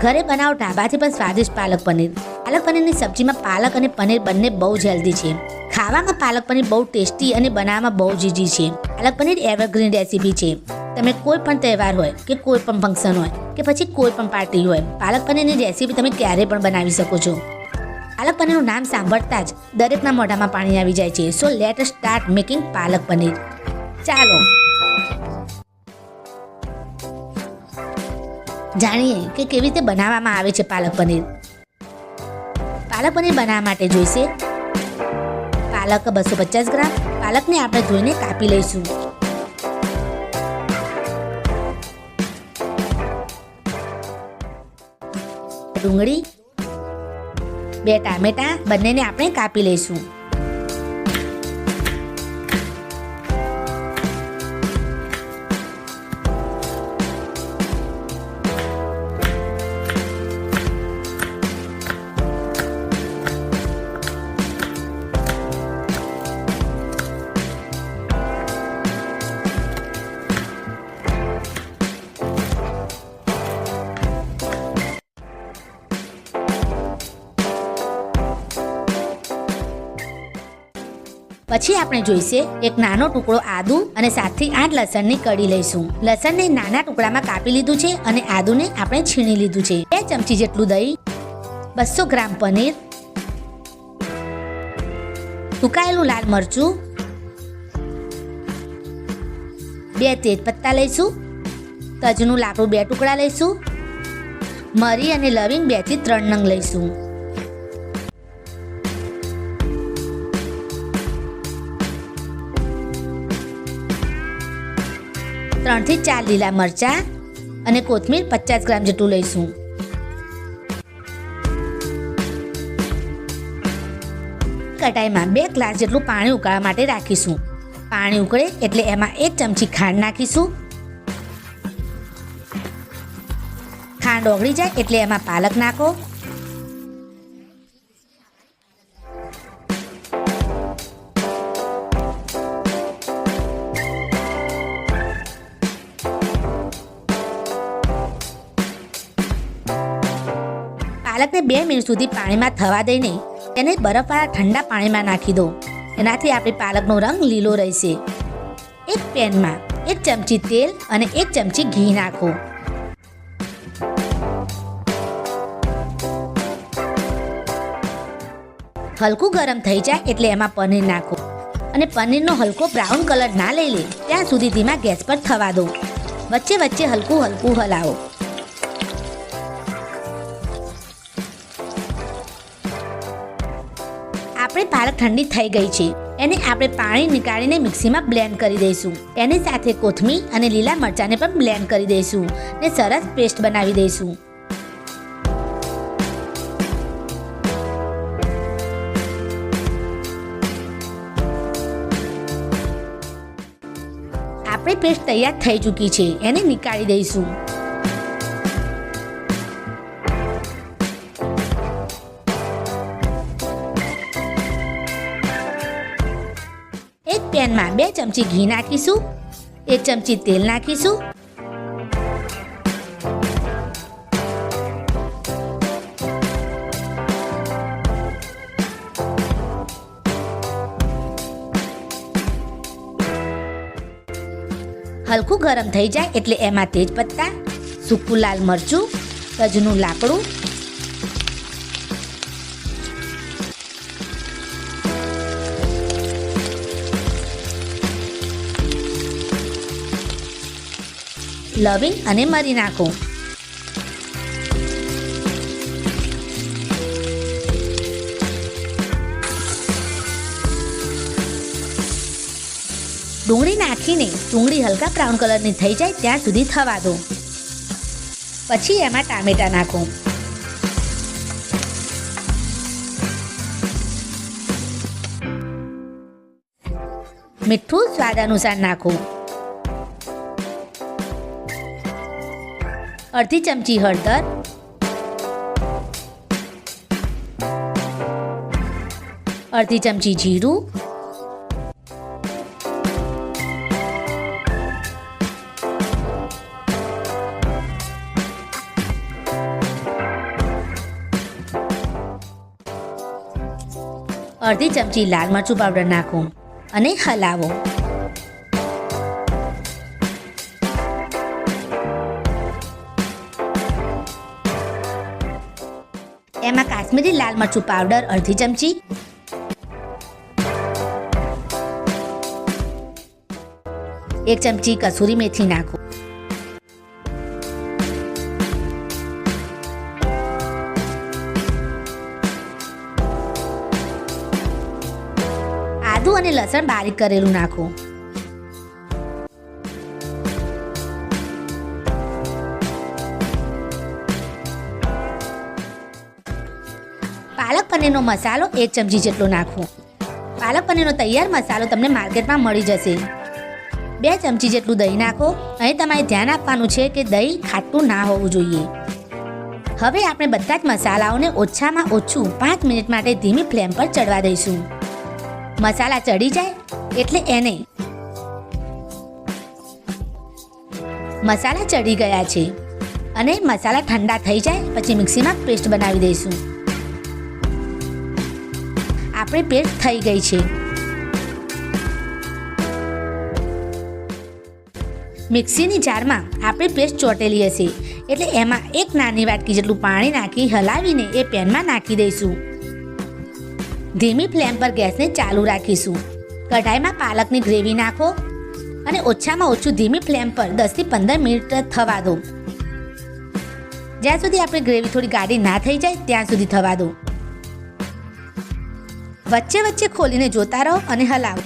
ઘરે બનાવો ઢાબાથી પણ સ્વાદિષ્ટ પાલક પનીર. પાલક પનીરની સબ્જીમાં પાલક અને પનીર બંને બહુ જ હેલ્ધી છે. ખાવામાં પાલક પનીર બહુ ટેસ્ટી અને બનાવવામાં બહુ જ ઈઝી છે. પાલક પનીર એવરગ્રીન રેસીપી છે. તમે કોઈ પણ તહેવાર હોય કે કોઈ પણ ફંક્શન હોય કે પછી કોઈ પણ પાર્ટી હોય, પાલક પનીરની રેસીપી તમે ક્યારે પણ બનાવી શકો છો. પાલક પનીરનું નામ સાંભળતા જ દરેકના મોઢામાં પાણી આવી જાય છે. So let start making palak paneer. ચાલો જાણીએ કે કેવી રીતે બનાવવામાં આવે છે પાલક પનીર. પાલક પનીર બનાવવા માટે જોઈશે પાલક 250 ગ્રામ. પાલકને આપણે ધોઈને કાપી લઈશું. ડુંગળી, 2 ટામેટા બંનેને આપણે કાપી લઈશું. પછી આપણે જોઈશે એક નાનો ટુકડો આદુ અને 7 થી 8 લસણની કળી લઈશું. લસણને નાના ટુકડામાં કાપી લીધું છે અને આદુને આપણે છીણી લીધું છે. 2 ચમચી જેટલું દહીં, 200 ગ્રામ પનીર, સુકાયેલું લાલ મરચું, 2 તેજપત્તા લઈશું, તજનું લાકડું 2 ટુકડા લઈશું, મરી અને લવિંગ 2 થી 3 નંગ લઈશું. ત્રણ થી 4 લીલા મરચાં અને કોથમીર 50 ગ્રામ જેટલું લઈશું. કઢાઈમાં 2 ગ્લાસ જેટલું પાણી ઉકાળવા માટે રાખીશું. પાણી ઉકળે એટલે એમાં 1 ચમચી ખાંડ નાખીશું. ખાંડ ઓગળી જાય એટલે એમાં પાલક નાખો. પાલકને 2 મિનિટ સુધી પાણીમાં થવા દઈને તેને બરફવાળા ઠંડા પાણીમાં નાખી દો. એનાથી આપણી પાલકનો રંગ લીલો રહેશે. એક પેનમાં 1 ચમચી તેલ અને 1 ચમચી ઘી નાખો. હલકું ગરમ થઈ જાય એટલે એમાં પનીર નાખો અને પનીરનો હલકો બ્રાઉન કલર ના લઈ લે ત્યાં સુધી ધીમા ગેસ પર થવા દો. વચ્ચે વચ્ચે હલકું હલકું હલાવો. આપણે પાલક ઠંડી થઈ ગઈ છે. એને આપણે પાણી નીકાળીને મિક્સીમાં બ્લેન્ડ કરી દઈશું. એની સાથે કોથમીર અને લીલા મરચાંને પણ બ્લેન્ડ કરી દઈશું ને સરસ પેસ્ટ બનાવી દઈશું. આપણી પેસ્ટ તૈયાર થઈ ચૂકી છે. એને નીકાળી દઈશું. એક પેનમાં 2 ચમચી ઘી નાખીશું. 1 ચમચી તેલ નાખીશું. હલકું ગરમ થઈ જાય એટલે એમાં તેજપત્તા, સૂકું લાલ મરચું, તજનું લાકડું, લવિંગ અને મરી નાખો. ડુંગળી નાખીને ડુંગળી હલકા બ્રાઉન કલરની થઈ જાય ત્યાં સુધી થવા દો. પછી એમાં ટામેટા નાખો. મીઠું સ્વાદ અનુસાર નાખો. અડધી ચમચી હળદર, અડધી ચમચી જીરું, અડધી ચમચી લાલ મરચું પાવડર નાખો અને હલાવો. એમાં કાશ્મીરી લાલ મરચું પાવડર અડધી ચમચી, એક ચમચી કસૂરી મેથી નાખો. આદુ અને લસણ બારીક કરેલું નાખો. પાલક પનીરનો મસાલો 1 ચમચી જેટલો નાખવો. પાલક પનીરનો તૈયાર મસાલો તમને માર્કેટમાં મળી જશે. 2 ચમચી જેટલું દહીં નાખો. અહીં તમારે ધ્યાન આપવાનું છે કે દહીં ખાટું ના હોવું જોઈએ. હવે આપણે બધા જ મસાલાઓને ઓછામાં ઓછું 5 મિનિટ માટે ધીમી ફ્લેમ પર ચડવા દઈશું. મસાલા ચડી જાય એટલે એને મસાલા ચડી ગયા છે અને મસાલા ઠંડા થઈ જાય પછી મિક્સીમાં પેસ્ટ બનાવી દઈશું. આપણી પેસ્ટ થઈ ગઈ છે. મિક્સીની જારમાં આપણી પેસ્ટ ચોટેલી હશે એટલે એમાં 1 નાની વાટકી જેટલું પાણી નાખી હલાવીને એ પેનમાં નાખી દઈશું. ધીમી ફ્લેમ પર ગેસને ચાલુ રાખીશું. કઢાઈમાં પાલકની ગ્રેવી નાખો અને ઓછામાં ઓછું ધીમી ફ્લેમ પર 10 થી 15 મિનિટ થવા દો. જ્યાં સુધી આપણી ગ્રેવી થોડી ગાઢી ના થઈ જાય ત્યાં સુધી થવા દો. વચ્ચે વચ્ચે ખોલીને જોતા રહો અને હલાવો.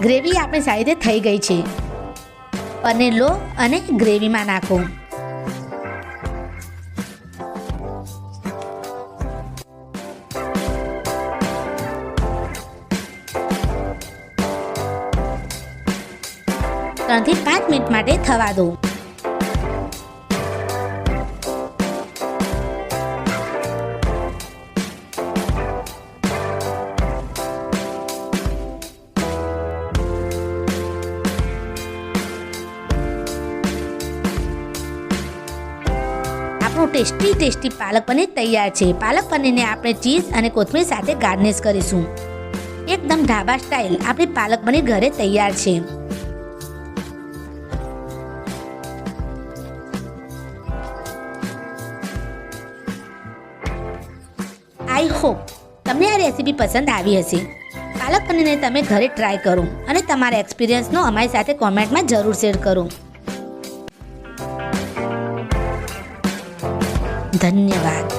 ગ્રેવી આપણી સાઈડે થઈ ગઈ છે. પનીર લો અને ગ્રેવીમાં નાખો. ત્રણથી 5 મિનિટ માટે થવા દો. આપણું ટેસ્ટી પાલક પનીર તૈયાર છે. પાલક પનીરને આપણે ચીઝ અને કોથમીર સાથે ગાર્નિશ કરીશું. એકદમ ઢાબા સ્ટાઇલ આપણી પાલક પનીર ઘરે તૈયાર છે. આઈ હોપ તમને આ રેસીપી પસંદ આવી હશે. પાલક પનીરને તમે ઘરે ટ્રાય કરો અને તમારા એક્સપિરિયન્સનો અમારી સાથે કોમેન્ટમાં જરૂર શેર કરો. ધન્યવાદ.